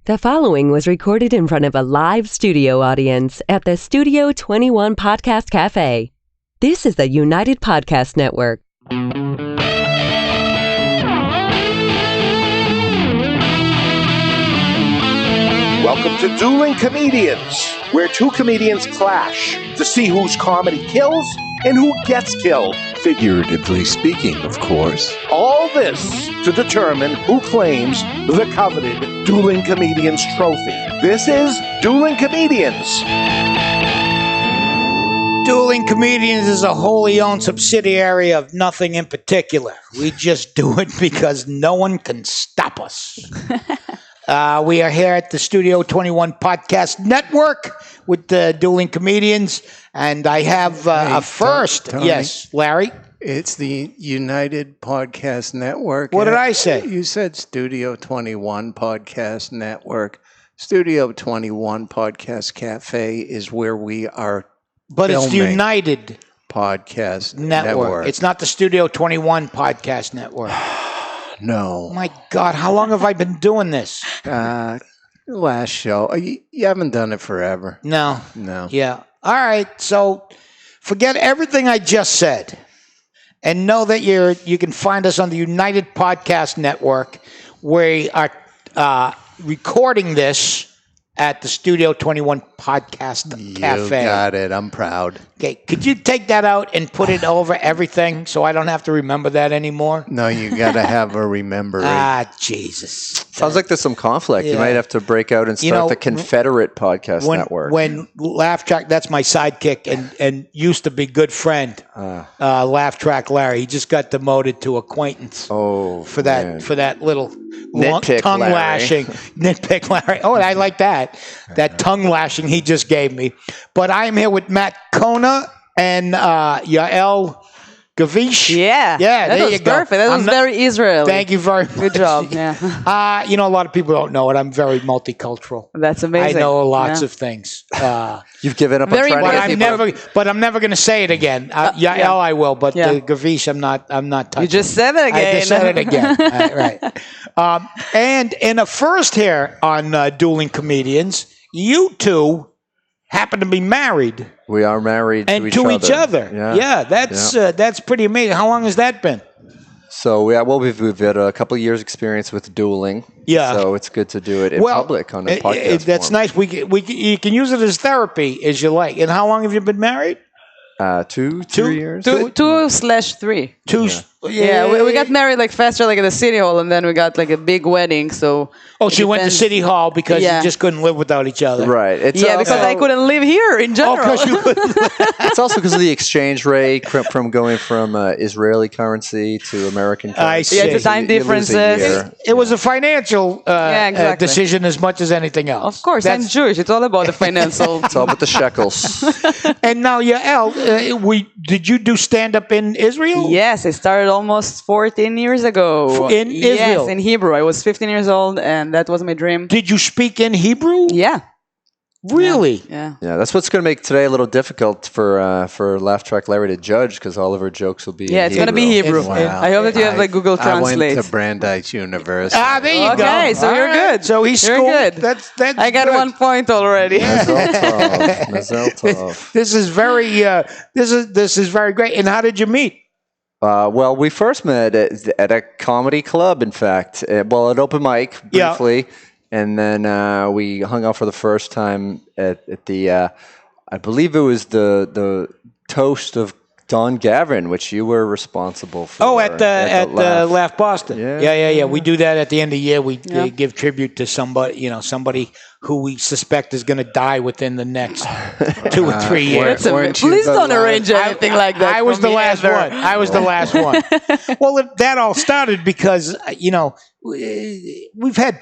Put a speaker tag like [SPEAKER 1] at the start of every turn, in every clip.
[SPEAKER 1] The following was recorded in front of a live studio audience at the Studio 21 Podcast Café. This is the United Podcast Network.
[SPEAKER 2] Welcome to Dueling Comedians, where two comedians clash to see whose comedy kills and who gets killed.
[SPEAKER 3] Figuratively speaking, of course.
[SPEAKER 2] All this to determine who claims the coveted Dueling Comedians trophy. This is Dueling Comedians.
[SPEAKER 4] Dueling Comedians is a wholly owned subsidiary of nothing in particular. We just do it because no one can stop us. We are here at the Studio 21 Podcast Network with the Dueling Comedians, and I have a first.
[SPEAKER 3] Tony,
[SPEAKER 4] yes, Larry?
[SPEAKER 3] It's the United Podcast Network.
[SPEAKER 4] What did I say?
[SPEAKER 3] You said Studio 21 Podcast Network. Studio 21 Podcast Cafe is where we are
[SPEAKER 4] But it's the
[SPEAKER 3] filming
[SPEAKER 4] United
[SPEAKER 3] Podcast
[SPEAKER 4] Network. It's not the Studio 21 Podcast Network.
[SPEAKER 3] No.
[SPEAKER 4] My God, how long have I been doing this?
[SPEAKER 3] Last show. You haven't done it forever.
[SPEAKER 4] No.
[SPEAKER 3] No.
[SPEAKER 4] Yeah. All right. So forget everything I just said and know that you can find us on the United Podcast Network. We are recording this at the Studio 21 Podcast Cafe.
[SPEAKER 3] You got it. I'm proud.
[SPEAKER 4] Okay. Could you take that out and put it over everything so I don't have to remember that anymore?
[SPEAKER 3] No, you got to have a remembering.
[SPEAKER 4] Jesus.
[SPEAKER 5] Sounds like there's some conflict.
[SPEAKER 4] Yeah.
[SPEAKER 5] You might have to break out and start the Confederate Podcast Network.
[SPEAKER 4] When Laugh Track, that's my sidekick and used to be good friend, Laugh Track Larry. He just got demoted to acquaintance.
[SPEAKER 5] Oh,
[SPEAKER 4] for that little
[SPEAKER 5] Nitpick
[SPEAKER 4] tongue
[SPEAKER 5] Larry.
[SPEAKER 4] Lashing. Nitpick Larry. Oh, I like that. That tongue lashing he just gave me. But I'm here with Matt Kona and Yael Gavish.
[SPEAKER 6] Yeah,
[SPEAKER 4] there
[SPEAKER 6] was
[SPEAKER 4] you go.
[SPEAKER 6] Perfect. That was very Israeli.
[SPEAKER 4] Thank you very much.
[SPEAKER 6] Good job. Yeah.
[SPEAKER 4] A lot of people don't know it. I'm very multicultural.
[SPEAKER 6] That's amazing.
[SPEAKER 4] I know lots of things.
[SPEAKER 5] You've given up
[SPEAKER 6] Very
[SPEAKER 5] on trying to
[SPEAKER 6] good.
[SPEAKER 4] but I'm never going to say it again. Yael, I will, but the Gavish, I'm not touching.
[SPEAKER 6] You just said it again.
[SPEAKER 4] I just said it again. Right. And in a first here on Dueling Comedians, you two happen to be married.
[SPEAKER 5] We are married
[SPEAKER 4] and
[SPEAKER 5] to each other.
[SPEAKER 4] Yeah, that's pretty amazing. How long has that been?
[SPEAKER 5] So we've had a couple of years experience with dueling.
[SPEAKER 4] Yeah.
[SPEAKER 5] So it's good to do it in public on a podcast.
[SPEAKER 4] That's nice. You can use it as therapy as you like. And how long have you been married?
[SPEAKER 5] 2 years.
[SPEAKER 6] 2/3. We got married faster at the city hall, and then we got a big wedding. So
[SPEAKER 4] you went to city hall because you just couldn't live without each other.
[SPEAKER 5] Right.
[SPEAKER 6] Because I couldn't live here in general.
[SPEAKER 4] Because you couldn't.
[SPEAKER 5] It's also because of the exchange rate from going from Israeli currency to American currency.
[SPEAKER 4] I see.
[SPEAKER 6] The time differences.
[SPEAKER 4] It was a financial decision as much as anything else.
[SPEAKER 6] Of course, I'm Jewish. It's all about the financial.
[SPEAKER 5] It's all about the shekels.
[SPEAKER 4] And now, Yael, did you do stand-up in Israel?
[SPEAKER 6] Yes, I started almost 14 years ago.
[SPEAKER 4] In Israel?
[SPEAKER 6] Yes, in Hebrew. I was 15 years old, and that was my dream.
[SPEAKER 4] Did you speak in Hebrew?
[SPEAKER 6] Yeah.
[SPEAKER 4] Really?
[SPEAKER 6] Yeah.
[SPEAKER 5] Yeah, that's what's going to make today a little difficult for Laugh Track Larry to judge because all of her jokes will be in
[SPEAKER 6] it's going to be Hebrew.
[SPEAKER 3] Wow.
[SPEAKER 6] I hope that you have Google Translate.
[SPEAKER 3] I went to Brandeis University.
[SPEAKER 4] There you go.
[SPEAKER 6] Okay, so you're good.
[SPEAKER 4] So he's
[SPEAKER 6] good.
[SPEAKER 4] That's
[SPEAKER 6] I got
[SPEAKER 4] good.
[SPEAKER 6] 1 point already.
[SPEAKER 5] Mazel tov.
[SPEAKER 4] This is very this is very great. And how did you meet?
[SPEAKER 5] Well, we first met at a comedy club, in fact. At open mic, briefly. Yeah. And then we hung out for the first time at the, I believe it was the toast of Don Gavin, which you were responsible for.
[SPEAKER 4] Oh, at the Laugh Boston. Yeah. We do that at the end of the year. We give tribute to somebody who we suspect is going to die within the next 2 or 3 years.
[SPEAKER 6] Please don't arrange anything like that.
[SPEAKER 4] I was the last one. Well, that all started because,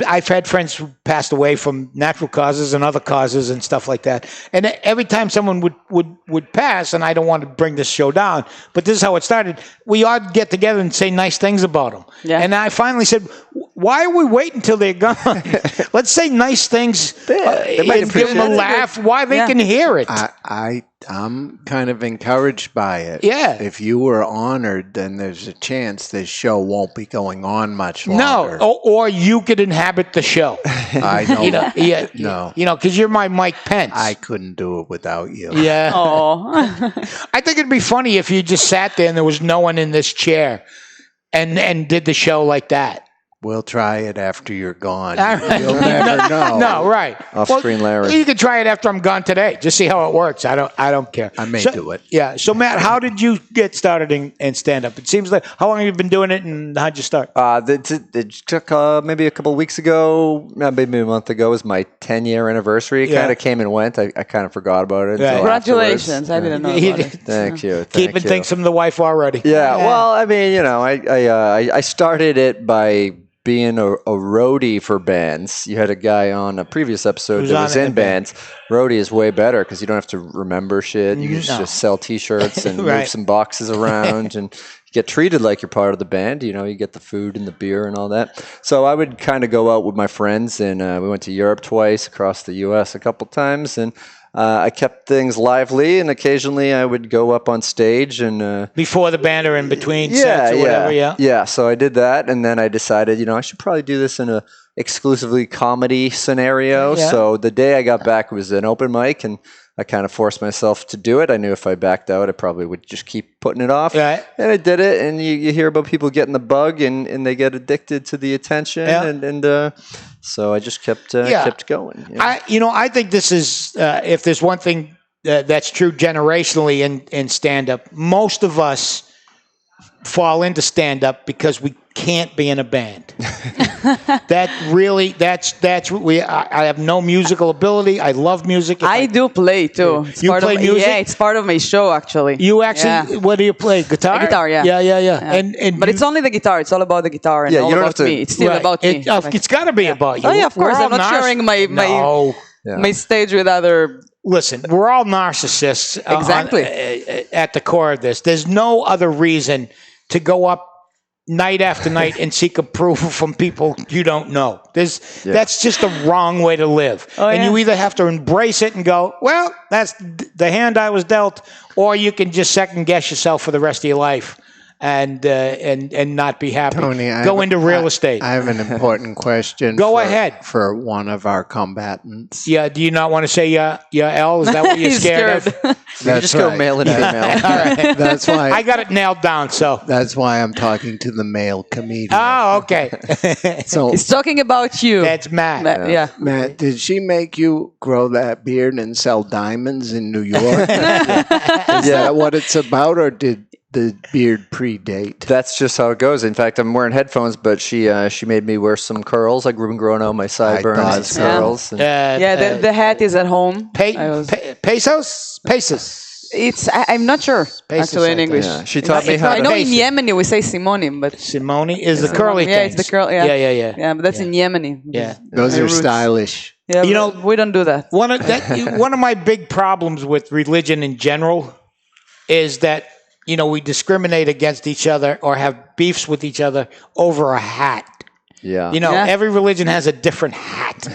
[SPEAKER 4] I've had friends who passed away from natural causes and other causes and stuff like that. And every time someone would pass, and I don't want to bring this show down, but this is how it started. We all get together and say nice things about them. Yeah. And I finally said, why are we waiting until they're gone? Let's say nice things audience,
[SPEAKER 5] they might
[SPEAKER 4] and give them a
[SPEAKER 5] appreciate it.
[SPEAKER 4] laugh while they can hear it.
[SPEAKER 3] I'm kind of encouraged by it.
[SPEAKER 4] Yeah.
[SPEAKER 3] If you were honored, then there's a chance this show won't be going on much longer.
[SPEAKER 4] No, or you could inhabit the show.
[SPEAKER 3] I know. No.
[SPEAKER 4] Because you're my Mike Pence.
[SPEAKER 3] I couldn't do it without you.
[SPEAKER 4] Yeah.
[SPEAKER 6] Oh.
[SPEAKER 4] I think it'd be funny if you just sat there and there was no one in this chair and did the show like that.
[SPEAKER 3] We'll try it after you're gone.
[SPEAKER 4] All right.
[SPEAKER 3] You'll never know.
[SPEAKER 4] No, right.
[SPEAKER 5] Off-screen Larry.
[SPEAKER 4] You can try it after I'm gone today. Just see how it works. I don't care.
[SPEAKER 3] I may do it.
[SPEAKER 4] Yeah. So Matt, how did you get started in stand-up? It seems like how long have you been doing it, and how'd you start?
[SPEAKER 5] It took maybe a couple of weeks ago, maybe a month ago, was my 10-year anniversary. It kind of came and went. I kind of forgot about it. Until
[SPEAKER 6] Congratulations. I didn't know about it.
[SPEAKER 5] Thank you.
[SPEAKER 4] Keeping things from the wife already.
[SPEAKER 5] Yeah. Well, I mean, I started it by being a roadie for bands. You had a guy on a previous episode that was in bands. Roadie is way better because you don't have to remember shit. You just sell T-shirts and move some boxes around and get treated like you're part of the band. You get the food and the beer and all that. So I would kind of go out with my friends, and we went to Europe twice, across the U.S. a couple times, and I kept things lively, and occasionally I would go up on stage and
[SPEAKER 4] before the band or in between sets or whatever.
[SPEAKER 5] Yeah. So I did that, and then I decided, I should probably do this in a exclusively comedy scenario.
[SPEAKER 4] Yeah.
[SPEAKER 5] So the day I got back was an open mic, and I kind of forced myself to do it. I knew if I backed out, I probably would just keep putting it off.
[SPEAKER 4] Right.
[SPEAKER 5] And I did it, and you hear about people getting the bug, and they get addicted to the attention, and so I just kept going.
[SPEAKER 4] I think this is if there's one thing that's true generationally in stand-up, most of us fall into stand-up because we can't be in a band. That's what I have no musical ability. I love music.
[SPEAKER 6] I do play too. It's
[SPEAKER 4] You play music?
[SPEAKER 6] Yeah, it's part of my show actually.
[SPEAKER 4] You actually, what do you play? Guitar?
[SPEAKER 6] Guitar, yeah.
[SPEAKER 4] Yeah.
[SPEAKER 6] But it's only the guitar. It's all about the guitar and all
[SPEAKER 5] you don't
[SPEAKER 6] about
[SPEAKER 5] have to-
[SPEAKER 6] me. It's still
[SPEAKER 4] Right.
[SPEAKER 6] about me.
[SPEAKER 4] It's got to be about you.
[SPEAKER 6] Oh yeah, of
[SPEAKER 4] We're
[SPEAKER 6] course.
[SPEAKER 4] all
[SPEAKER 6] I'm not sharing
[SPEAKER 4] No.
[SPEAKER 6] my stage with other.
[SPEAKER 4] Listen, we're all narcissists.
[SPEAKER 6] Exactly.
[SPEAKER 4] At the core of this, there's no other reason to go up night after night and seek approval from people you don't know. That's just a wrong way to live. And you either have to embrace it and go, well, that's the hand I was dealt, or you can just second guess yourself for the rest of your life and not be happy.
[SPEAKER 3] Tony,
[SPEAKER 4] go into real estate.
[SPEAKER 3] I have an important question.
[SPEAKER 4] Go ahead.
[SPEAKER 3] For one of our combatants.
[SPEAKER 4] Yeah, do you not want to say Yael? Is that what you're
[SPEAKER 6] He's
[SPEAKER 4] scared of?
[SPEAKER 3] That's
[SPEAKER 5] just go mail an email.
[SPEAKER 4] All right.
[SPEAKER 3] That's why
[SPEAKER 4] I got it nailed down, so.
[SPEAKER 3] That's why I'm talking to the male comedian.
[SPEAKER 4] Oh, okay.
[SPEAKER 3] So,
[SPEAKER 6] He's talking about you.
[SPEAKER 4] That's Matt.
[SPEAKER 6] Yeah.
[SPEAKER 3] Matt, did she make you grow that beard and sell diamonds in New York? Is that what it's about, or did the beard predate?
[SPEAKER 5] That's just how it goes. In fact, I'm wearing headphones, but she made me wear some curls. I've been growing out my sideburns and
[SPEAKER 3] so.
[SPEAKER 5] curls. And
[SPEAKER 6] The hat is at home.
[SPEAKER 4] Pesos?
[SPEAKER 6] It's I'm not sure actually in English.
[SPEAKER 5] Yeah, she taught me how
[SPEAKER 6] I
[SPEAKER 5] to.
[SPEAKER 6] know in Yemeni we say Simoni, but
[SPEAKER 4] Simone is the curly thing.
[SPEAKER 6] yeah, it's the curl. Yeah,
[SPEAKER 4] Yeah.
[SPEAKER 6] Yeah, but that's in Yemeni.
[SPEAKER 4] Yeah.
[SPEAKER 3] Those
[SPEAKER 6] My
[SPEAKER 3] are
[SPEAKER 6] roots.
[SPEAKER 3] stylish.
[SPEAKER 6] Yeah,
[SPEAKER 4] You
[SPEAKER 6] but
[SPEAKER 4] know-
[SPEAKER 6] we don't do that.
[SPEAKER 4] One of my big problems with religion in general is that we discriminate against each other or have beefs with each other over a hat.
[SPEAKER 5] Yeah.
[SPEAKER 4] Every religion has a different hat.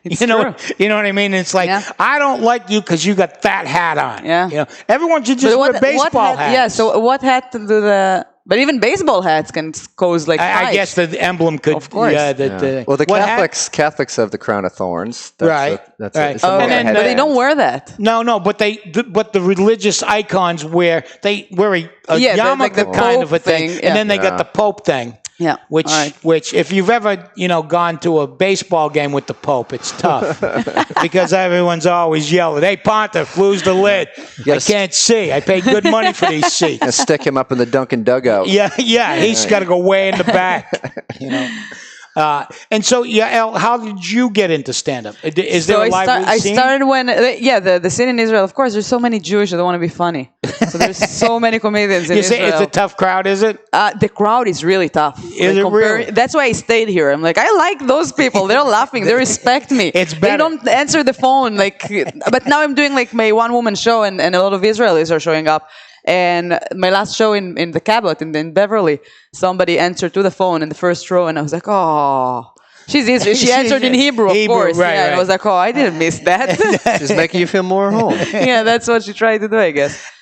[SPEAKER 4] You know what I mean? It's like, I don't like you because you got that hat on.
[SPEAKER 6] Yeah.
[SPEAKER 4] Everyone should just wear baseball hats.
[SPEAKER 6] Yeah, so what hat do the... But even baseball hats can cause like
[SPEAKER 4] I guess the emblem could...
[SPEAKER 6] Of course.
[SPEAKER 5] Well, the
[SPEAKER 4] what hat?
[SPEAKER 5] Catholics have the crown of thorns. That's
[SPEAKER 4] Right.
[SPEAKER 5] That's
[SPEAKER 4] Right.
[SPEAKER 5] It's a
[SPEAKER 4] Oh, and then-
[SPEAKER 6] but they don't wear that.
[SPEAKER 4] No, but the religious icons wear a
[SPEAKER 6] Yeah,
[SPEAKER 4] yarmulke
[SPEAKER 6] like the
[SPEAKER 4] kind of a
[SPEAKER 6] Pope
[SPEAKER 4] thing,
[SPEAKER 6] thing,
[SPEAKER 4] and then they got the Pope thing.
[SPEAKER 6] Yeah.
[SPEAKER 4] Which
[SPEAKER 6] All right.
[SPEAKER 4] if you've ever gone to a baseball game with the Pope, it's tough because everyone's always yelling, "Hey Pontiff, lose the lid! I can't see. I pay good money for these seats."
[SPEAKER 5] Stick him up in the Dunkin' dugout.
[SPEAKER 4] Yeah, he's got to go way in the back. And so, Yael, how did you get into stand-up? Is there a live scene?
[SPEAKER 6] I started when, the scene in Israel, of course, there's so many Jewish that don't want to be funny. So there's so many comedians in
[SPEAKER 4] You say
[SPEAKER 6] Israel.
[SPEAKER 4] it's a tough crowd, is it?
[SPEAKER 6] The crowd is really tough.
[SPEAKER 4] Is it really?
[SPEAKER 6] That's why I stayed here. I'm like, I like those people. They're laughing. They respect me.
[SPEAKER 4] It's
[SPEAKER 6] They
[SPEAKER 4] better.
[SPEAKER 6] don't answer the phone. But now I'm doing like my one-woman show, and a lot of Israelis are showing up. And my last show in the Cabot in Beverly, somebody answered to the phone in the first row, and I was like, oh. She's Israeli. She answered in Hebrew, of course.
[SPEAKER 4] Right,
[SPEAKER 6] And I was like, oh, I didn't miss that.
[SPEAKER 5] She's making you feel more at home.
[SPEAKER 6] Yeah, that's what she tried to do, I guess.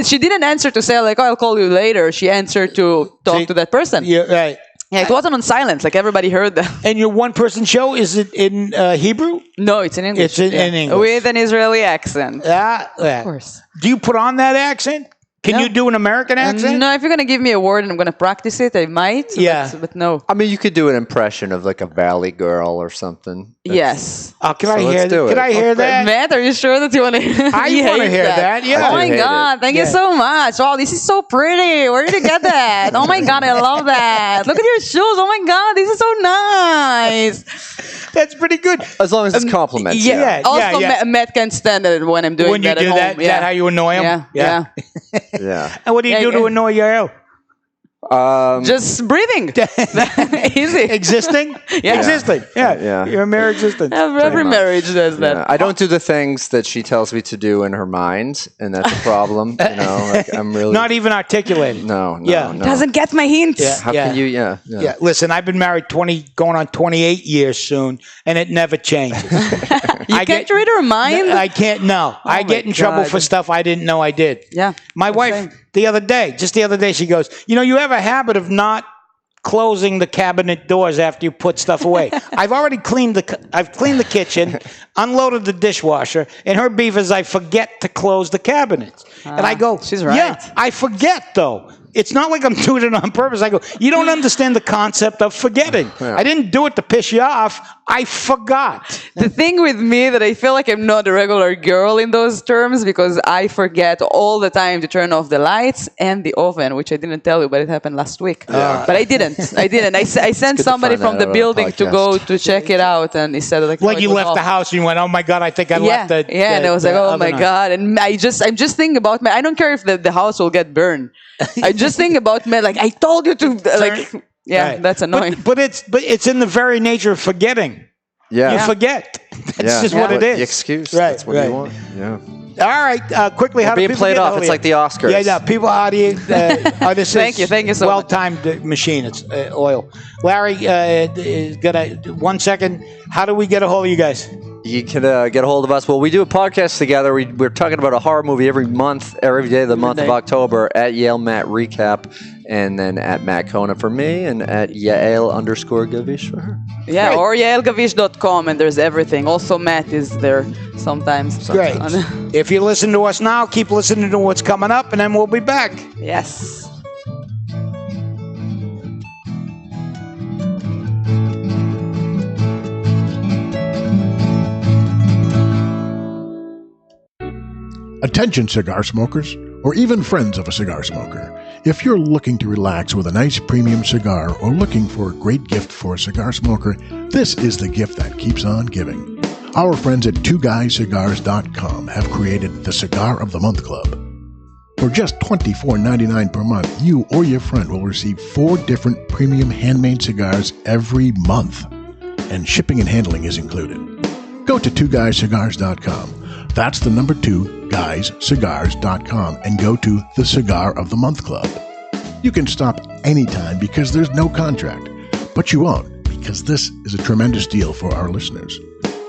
[SPEAKER 6] She didn't answer to say, like, oh, I'll call you later. She answered to talk to that person.
[SPEAKER 4] Yeah, right.
[SPEAKER 6] Yeah, it wasn't on silence. Like, everybody heard that.
[SPEAKER 4] And your one-person show, is it in Hebrew?
[SPEAKER 6] No, it's in English.
[SPEAKER 4] It's in English.
[SPEAKER 6] With an Israeli accent.
[SPEAKER 4] Of
[SPEAKER 6] course.
[SPEAKER 4] Do you put on that accent? Can you do an American accent?
[SPEAKER 6] No, if you're going to give me a word and I'm going to practice it, I might.
[SPEAKER 4] Yeah.
[SPEAKER 6] But no.
[SPEAKER 5] I mean, you could do an impression of like a Valley girl or something.
[SPEAKER 6] Yes.
[SPEAKER 4] Can I
[SPEAKER 5] So
[SPEAKER 4] hear
[SPEAKER 5] let's do
[SPEAKER 4] that? Can
[SPEAKER 5] it.
[SPEAKER 4] I hear that?
[SPEAKER 6] Matt, are you sure that you want to
[SPEAKER 4] I want to hear that. Yeah.
[SPEAKER 6] Oh my
[SPEAKER 5] hate
[SPEAKER 6] God.
[SPEAKER 5] it.
[SPEAKER 6] Thank you so much. Oh, this is so pretty. Where did you get that? Oh my God. I love that. Look at your shoes. Oh my God. This is so nice.
[SPEAKER 4] That's pretty good.
[SPEAKER 5] As long as it's compliments.
[SPEAKER 4] yeah.
[SPEAKER 6] Also,
[SPEAKER 4] yeah.
[SPEAKER 6] Matt can't stand it when I'm doing
[SPEAKER 4] When you
[SPEAKER 6] that
[SPEAKER 4] do
[SPEAKER 6] at
[SPEAKER 4] that,
[SPEAKER 6] home.
[SPEAKER 4] is that how you annoy him?
[SPEAKER 6] Yeah.
[SPEAKER 5] Yeah.
[SPEAKER 4] And what do you do to annoy Yael?
[SPEAKER 6] Just breathing. Easy.
[SPEAKER 4] Existing?
[SPEAKER 6] Yeah.
[SPEAKER 4] Existing. Yeah.
[SPEAKER 5] Yeah.
[SPEAKER 4] You're a mere existence.
[SPEAKER 6] Every marriage does that.
[SPEAKER 5] Yeah. I don't do the things that she tells me to do in her mind, and that's a problem. Like I'm really
[SPEAKER 4] Not even articulated.
[SPEAKER 5] No.
[SPEAKER 4] Yeah.
[SPEAKER 5] No.
[SPEAKER 6] Doesn't get my hints.
[SPEAKER 4] Yeah.
[SPEAKER 5] How can you? Yeah.
[SPEAKER 4] Yeah, listen, I've been married going on 28 years soon, and it never changes.
[SPEAKER 6] You can't read her mind?
[SPEAKER 4] I can't, no. I get in trouble for stuff I didn't know I did.
[SPEAKER 6] Yeah.
[SPEAKER 4] My wife, the other day, she goes, you have a habit of not closing the cabinet doors after you put stuff away. I've already cleaned the kitchen, unloaded the dishwasher, and her beef is I forget to close the cabinets. And I go,
[SPEAKER 6] she's right.
[SPEAKER 4] Yeah, I forget though. It's not like I'm doing it on purpose. I go, you don't understand the concept of forgetting.
[SPEAKER 5] Yeah.
[SPEAKER 4] I didn't do it to piss you off. I forgot.
[SPEAKER 6] The thing with me that I feel like I'm not a regular girl in those terms because I forget all the time to turn off the lights and the oven, which I didn't tell you, but it happened last week. But I didn't. I sent somebody from the building to go to check it out, and he said like
[SPEAKER 4] You left the house and you went, oh my God, I think I left the
[SPEAKER 6] and I was like, oh my
[SPEAKER 4] oven on."
[SPEAKER 6] God. And I'm just thinking about I don't care if the house will get burned. I just think about like I told you to like
[SPEAKER 4] Right.
[SPEAKER 6] that's annoying.
[SPEAKER 4] But it's in the very nature of forgetting.
[SPEAKER 5] Yeah.
[SPEAKER 4] You forget. That's just what it
[SPEAKER 5] The
[SPEAKER 4] is.
[SPEAKER 5] excuse.
[SPEAKER 4] Right,
[SPEAKER 5] That's what
[SPEAKER 4] right.
[SPEAKER 5] you want. Yeah.
[SPEAKER 4] All right, quickly, how do
[SPEAKER 5] being
[SPEAKER 4] people
[SPEAKER 5] played
[SPEAKER 4] get
[SPEAKER 5] off.
[SPEAKER 4] hold of
[SPEAKER 5] It's
[SPEAKER 4] you?
[SPEAKER 5] like the Oscars.
[SPEAKER 4] Yeah, people, how do you? This
[SPEAKER 6] Thank you so much.
[SPEAKER 4] well-timed machine. It's oil. Larry, gonna 1 second. How do we get a hold of you guys?
[SPEAKER 5] You can get a hold of us. Well, we do a podcast together. We're talking about a horror movie every day of the month of October at Yale Matt Recap, and then at Matt Kona for me, and at Yael_Gavish for her.
[SPEAKER 6] Yeah,
[SPEAKER 4] Great.
[SPEAKER 6] or yaelgavish.com, and there's everything. Also, Matt is there sometimes.
[SPEAKER 4] Great. If you listen to us now, keep listening to what's coming up, and then we'll be back.
[SPEAKER 6] Yes.
[SPEAKER 7] Attention cigar smokers, or even friends of a cigar smoker. If you're looking to relax with a nice premium cigar or looking for a great gift for a cigar smoker, this is the gift that keeps on giving. Our friends at twoguyscigars.com have created the Cigar of the Month Club. For just $24.99 per month, you or your friend will receive 4 different premium handmade cigars every month, and shipping and handling is included. Go to twoguyscigars.com. That's the number 2, guyscigars.com, and go to the Cigar of the Month Club. You can stop anytime because there's no contract, but you won't because this is a tremendous deal for our listeners.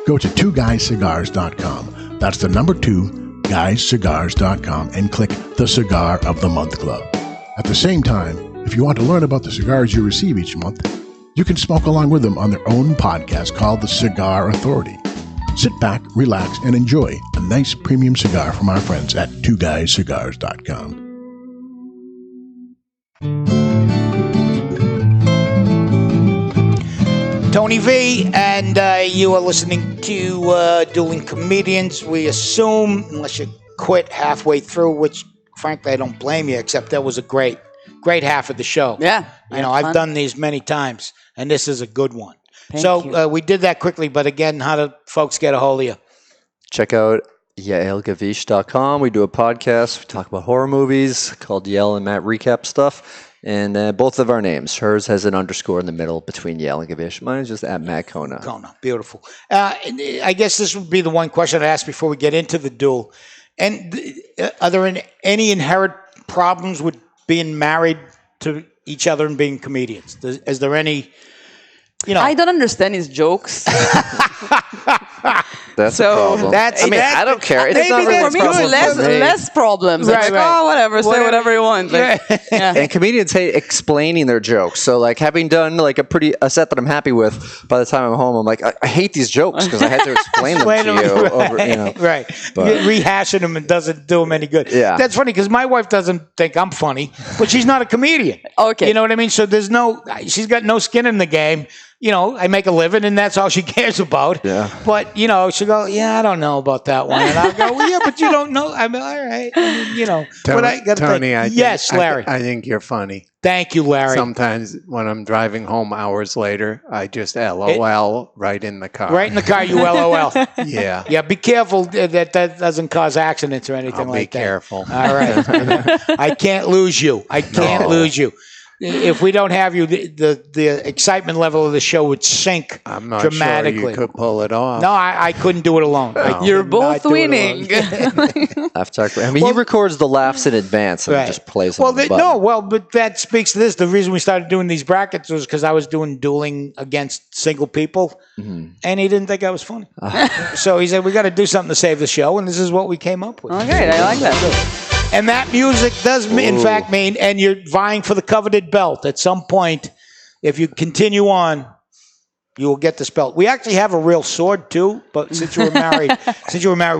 [SPEAKER 7] Go to twoguyscigars.com. That's the number 2, guyscigars.com, and click the Cigar of the Month Club. At the same time, if you want to learn about the cigars you receive each month, you can smoke along with them on their own podcast called The Cigar Authority. Sit back, relax, and enjoy a nice premium cigar from our friends at twoguyscigars.com.
[SPEAKER 4] Tony V, and you are listening to Dueling Comedians. We assume, unless you quit halfway through, which frankly I don't blame you, except that was a great half of the show.
[SPEAKER 6] Yeah.
[SPEAKER 4] I've done these many times, and this is a good one.
[SPEAKER 6] Thank you.
[SPEAKER 4] We did that quickly, but again, how do folks get a hold of you?
[SPEAKER 5] Check out yaelgavish.com. We do a podcast. We talk about horror movies called Yael and Matt Recap Stuff. And both of our names. Hers has an underscore in the middle between Yael and Gavish. Mine is just at Matt Kona.
[SPEAKER 4] Kona, beautiful. I guess this would be the one question I'd ask before we get into the duel. And are there any inherent problems with being married to each other and being comedians? Is there any
[SPEAKER 6] I don't understand his jokes.
[SPEAKER 5] That's a problem. I don't care. It's not really
[SPEAKER 6] for me, it's less problems.
[SPEAKER 4] Right,
[SPEAKER 6] like, whatever, say whatever you want. Like,
[SPEAKER 5] And comedians hate explaining their jokes. So, like, having done like a set that I'm happy with, by the time I'm home, I'm like, I hate these jokes because I had to explain them to you. Over,
[SPEAKER 4] Right. Rehashing them and doesn't do them any good.
[SPEAKER 5] Yeah.
[SPEAKER 4] That's funny because my wife doesn't think I'm funny, but she's not a comedian.
[SPEAKER 6] Okay.
[SPEAKER 4] You know what I mean? So she's got no skin in the game. I make a living and that's all she cares about.
[SPEAKER 5] Yeah.
[SPEAKER 4] But, she'll go, I don't know about that one. And I'll go, well, yeah, but you don't know. I'm all right.
[SPEAKER 3] Tony,
[SPEAKER 4] yes, Larry.
[SPEAKER 3] I think you're funny.
[SPEAKER 4] Thank you, Larry.
[SPEAKER 3] Sometimes when I'm driving home hours later, I just LOL right in the car.
[SPEAKER 4] Right in the car, you LOL.
[SPEAKER 3] Yeah.
[SPEAKER 4] Yeah, be careful that doesn't cause accidents or anything like that.
[SPEAKER 3] Be careful.
[SPEAKER 4] All right. I can't lose you. I can't lose you. If we don't have you, the excitement level of the show would sink
[SPEAKER 3] I'm not
[SPEAKER 4] dramatically.
[SPEAKER 3] sure you could pull it off.
[SPEAKER 4] No, I couldn't do it alone.
[SPEAKER 6] You're both winning.
[SPEAKER 5] He records the laughs in advance and just plays them.
[SPEAKER 4] But that speaks to this. The reason we started doing these brackets was because I was doing dueling against single people, and he didn't think I was funny. So he said, we got to do something to save the show, and this is what we came up with.
[SPEAKER 6] Okay, I like that.
[SPEAKER 4] And that music does, in fact, mean, and you're vying for the coveted belt. At some point, if you continue on, you will get this belt. We actually have a real sword, too, but since you were married,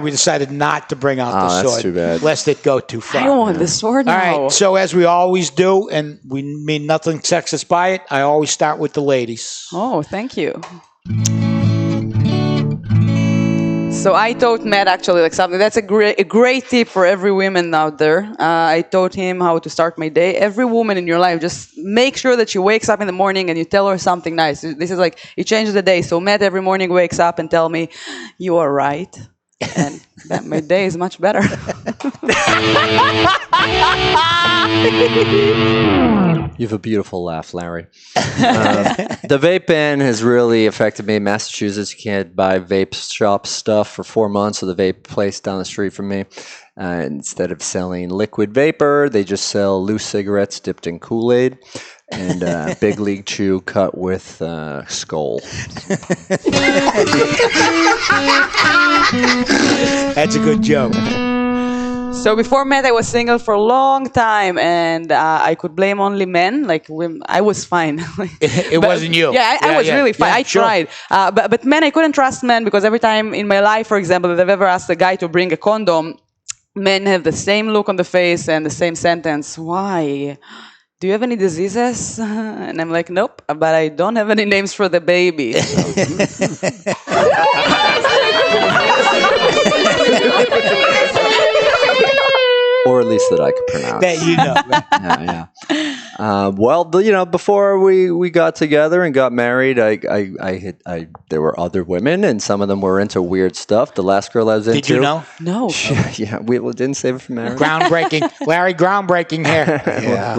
[SPEAKER 4] we decided not to bring out the sword.
[SPEAKER 5] That's too bad.
[SPEAKER 4] Lest it go too far.
[SPEAKER 6] I want the sword now.
[SPEAKER 4] All right, so as we always do, and we mean nothing sexist by it, I always start with the ladies.
[SPEAKER 6] Oh, thank you. So I taught Matt actually something. That's a great tip for every woman out there. I taught him how to start my day. Every woman in your life, just make sure that she wakes up in the morning and you tell her something nice. This is it changes the day. So Matt every morning wakes up and tell me, you are right. And that my day is much better.
[SPEAKER 5] You have a beautiful laugh, Larry. The vape ban has really affected me in Massachusetts. You can't buy vape shop stuff for 4 months, so the vape place down the street from me. Instead of selling liquid vapor, they just sell loose cigarettes dipped in Kool-Aid and Big League Chew cut with Skull.
[SPEAKER 4] That's a good joke.
[SPEAKER 6] So before Matt, I was single for a long time, and I could blame only men. I was fine.
[SPEAKER 4] It wasn't you.
[SPEAKER 6] Yeah, I was really fine.
[SPEAKER 4] Yeah,
[SPEAKER 6] I tried. But men, I couldn't trust men because every time in my life, for example, that I've ever asked a guy to bring a condom, men have the same look on the face and the same sentence. Why? Do you have any diseases? And I'm like, nope, but I don't have any names for the baby.
[SPEAKER 5] Or at least that I could pronounce.
[SPEAKER 4] That you know.
[SPEAKER 5] Yeah. Before we got together and got married, there were other women, and some of them were into weird stuff. The last girl I was into.
[SPEAKER 4] Did you know?
[SPEAKER 6] No.
[SPEAKER 5] Yeah, we didn't save it for marriage.
[SPEAKER 4] Groundbreaking. Larry, groundbreaking here.
[SPEAKER 5] Yeah.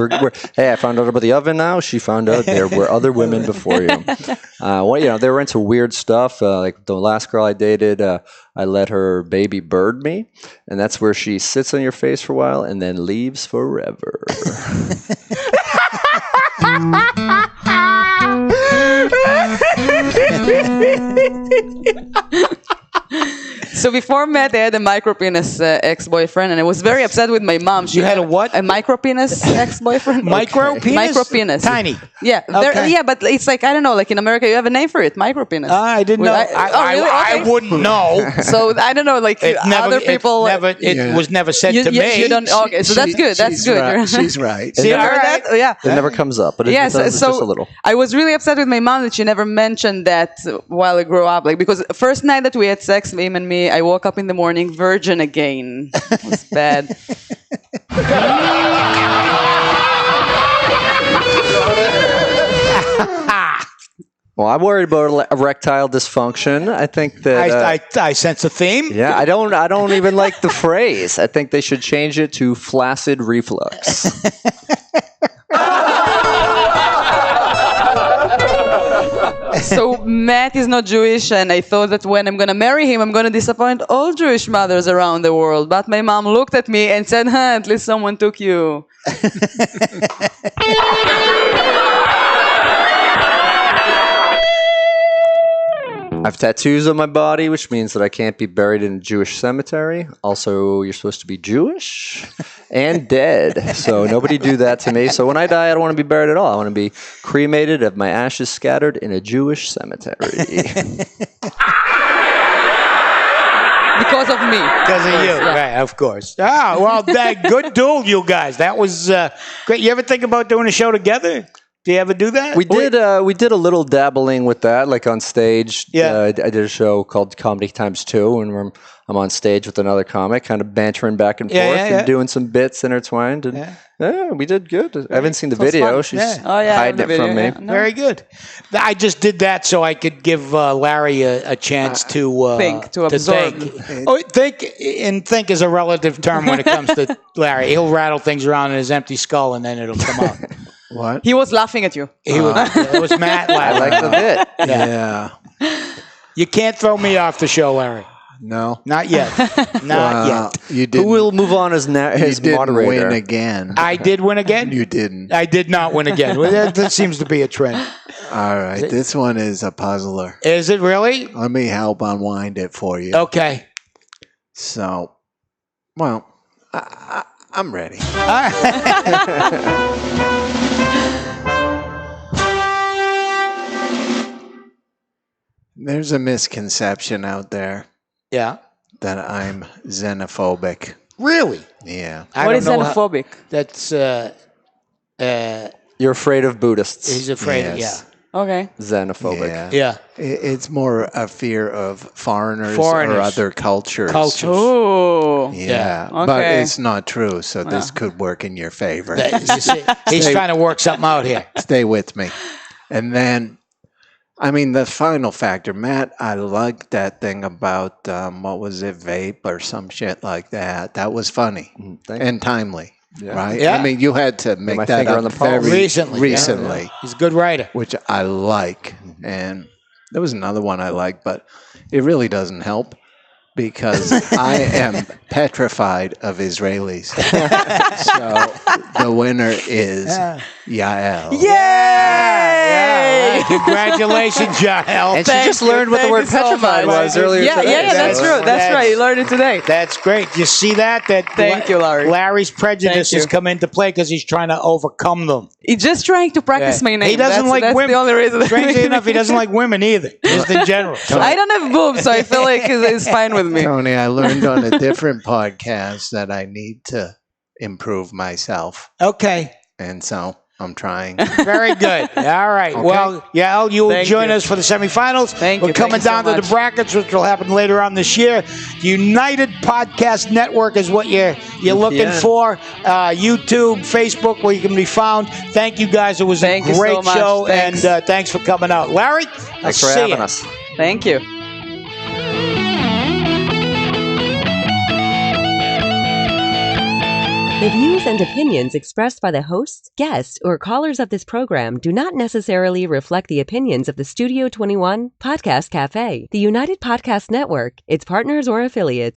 [SPEAKER 5] Hey, I found out about the oven now. She found out there were other women before you. They were into weird stuff. Like the last girl I dated, I let her baby bird me, and that's where she sits on your face for a while and then leaves forever.
[SPEAKER 6] So before Matt, I had a micropenis ex-boyfriend, and I was very upset with my mom.
[SPEAKER 4] You had a what?
[SPEAKER 6] A micropenis ex-boyfriend.
[SPEAKER 4] Micropenis?
[SPEAKER 6] Micropenis.
[SPEAKER 4] Tiny.
[SPEAKER 6] Yeah.
[SPEAKER 4] Okay.
[SPEAKER 6] But it's I don't know, in America, you have a name for it, micropenis.
[SPEAKER 4] I didn't know. I wouldn't know.
[SPEAKER 6] So I don't know, other people.
[SPEAKER 4] It was never said to me.
[SPEAKER 6] You don't, okay, so that's good. That's good.
[SPEAKER 3] Right. She's right.
[SPEAKER 6] See, all right. Yeah.
[SPEAKER 5] It never comes up, but it does just a little.
[SPEAKER 6] I was really upset with my mom that she never mentioned that while I grew up. Because first night that we had sex, him and me, I woke up in the morning virgin again. It was bad.
[SPEAKER 5] Well, I'm worried about erectile dysfunction. I think that
[SPEAKER 4] I sense a theme.
[SPEAKER 5] Yeah, I don't even like the phrase. I think they should change it to flaccid reflux.
[SPEAKER 6] So Matt is not Jewish, and I thought that when I'm going to marry him, I'm going to disappoint all Jewish mothers around the world. But my mom looked at me and said, at least someone took you.
[SPEAKER 5] I have tattoos on my body, which means that I can't be buried in a Jewish cemetery. Also, you're supposed to be Jewish and dead. So nobody do that to me. So when I die, I don't want to be buried at all. I want to be cremated, have my ashes scattered in a Jewish cemetery.
[SPEAKER 6] Because of me.
[SPEAKER 4] Because of you, right, of course. Well, good duel, you guys. That was great. You ever think about doing a show together? Do you ever do that?
[SPEAKER 5] We did a little dabbling with that, like on stage.
[SPEAKER 4] Yeah.
[SPEAKER 5] I did a show called Comedy Times 2, and I'm on stage with another comic, kind of bantering back and forth and doing some bits intertwined. And we did good. I haven't seen the video.
[SPEAKER 6] Fun.
[SPEAKER 5] She's
[SPEAKER 6] the
[SPEAKER 5] hiding it from me.
[SPEAKER 6] video. No.
[SPEAKER 4] Very good. I just did that so I could give Larry a chance to
[SPEAKER 6] think, to absorb.
[SPEAKER 4] Think. Think is a relative term when it comes to Larry. He'll rattle things around in his empty skull, and then it'll come out.
[SPEAKER 3] What?
[SPEAKER 6] He was laughing at you.
[SPEAKER 4] It was Matt laughing.
[SPEAKER 5] I like the bit.
[SPEAKER 3] Yeah.
[SPEAKER 4] You can't throw me off the show, Larry.
[SPEAKER 3] No.
[SPEAKER 4] Not yet. Not yet.
[SPEAKER 3] You didn't.
[SPEAKER 5] Who will move on as
[SPEAKER 3] You
[SPEAKER 5] his
[SPEAKER 3] didn't
[SPEAKER 5] moderator?
[SPEAKER 3] win again.
[SPEAKER 4] I did win again?
[SPEAKER 3] You didn't.
[SPEAKER 4] I did not win again. Well, that seems to be a trend.
[SPEAKER 3] All right. This one is a puzzler.
[SPEAKER 4] Is it really?
[SPEAKER 3] Let me help unwind it for you.
[SPEAKER 4] Okay.
[SPEAKER 3] So, well, I'm ready. There's a misconception out there
[SPEAKER 4] Yeah.
[SPEAKER 3] that I'm xenophobic.
[SPEAKER 4] Really?
[SPEAKER 3] Yeah.
[SPEAKER 6] What is xenophobic?
[SPEAKER 4] That's
[SPEAKER 5] You're afraid of Buddhists.
[SPEAKER 4] he's afraid.
[SPEAKER 3] Yes.
[SPEAKER 6] Okay.
[SPEAKER 5] Xenophobic.
[SPEAKER 3] Yeah.
[SPEAKER 4] Yeah.
[SPEAKER 3] It's more a fear of foreigners.
[SPEAKER 4] Foreigners.
[SPEAKER 3] Or other cultures.
[SPEAKER 4] Cultures.
[SPEAKER 6] Oh.
[SPEAKER 3] Yeah.
[SPEAKER 6] Yeah.
[SPEAKER 3] But
[SPEAKER 6] Okay.
[SPEAKER 3] it's not true, so this could work in your favor.
[SPEAKER 4] You see, he's trying to work something out here.
[SPEAKER 3] Stay with me. And then, I mean, the final factor, Matt, I liked that thing about, what was it, vape or some shit like that. That was funny and timely, right?
[SPEAKER 4] Yeah.
[SPEAKER 3] I mean, you had to make
[SPEAKER 5] my
[SPEAKER 3] that
[SPEAKER 5] finger
[SPEAKER 3] up
[SPEAKER 5] on the pulse.
[SPEAKER 3] very
[SPEAKER 4] Recently. Yeah. He's a good writer.
[SPEAKER 3] which I like. And there was another one I liked, but it really doesn't help because I am petrified of Israelis. So the winner is Yael.
[SPEAKER 6] Yay!
[SPEAKER 4] Congratulations, Yael.
[SPEAKER 5] And she just learned what the word petrified was earlier
[SPEAKER 6] Yeah,
[SPEAKER 5] today.
[SPEAKER 6] yeah, that's true. That's right. You learned it today.
[SPEAKER 4] That's great. You see that?
[SPEAKER 6] Thank you, Larry.
[SPEAKER 4] Larry's prejudices
[SPEAKER 6] Thank you.
[SPEAKER 4] come into play because he's trying to overcome them.
[SPEAKER 6] He's just trying to practice my name.
[SPEAKER 4] He doesn't like
[SPEAKER 6] that's
[SPEAKER 4] women.
[SPEAKER 6] the only reason.
[SPEAKER 4] Strangely enough, he doesn't like women either, just in general.
[SPEAKER 6] I don't have boobs, so I feel like it's fine with me.
[SPEAKER 3] Tony, I learned on a different podcast that I need to improve myself.
[SPEAKER 4] Okay.
[SPEAKER 3] And so I'm trying.
[SPEAKER 4] Very good. All right. Well, Yael, you will
[SPEAKER 6] Thank
[SPEAKER 4] join
[SPEAKER 6] you.
[SPEAKER 4] us for the semifinals.
[SPEAKER 6] Thank
[SPEAKER 4] We're
[SPEAKER 6] you.
[SPEAKER 4] coming
[SPEAKER 6] Thank you so
[SPEAKER 4] down to the
[SPEAKER 6] much.
[SPEAKER 4] brackets, which will happen later on this year. United Podcast Network is what you're looking for. YouTube, Facebook, where you can be found. Thank you guys. It was
[SPEAKER 6] Thank
[SPEAKER 4] a
[SPEAKER 6] you so
[SPEAKER 4] great
[SPEAKER 6] much.
[SPEAKER 4] show,
[SPEAKER 6] Thanks.
[SPEAKER 4] and thanks for coming out. Larry,
[SPEAKER 5] Thanks for having us.
[SPEAKER 6] Thank you.
[SPEAKER 1] The views and opinions expressed by the hosts, guests, or callers of this program do not necessarily reflect the opinions of the Studio 21 Podcast Café, the United Podcast Network, its partners, or affiliates.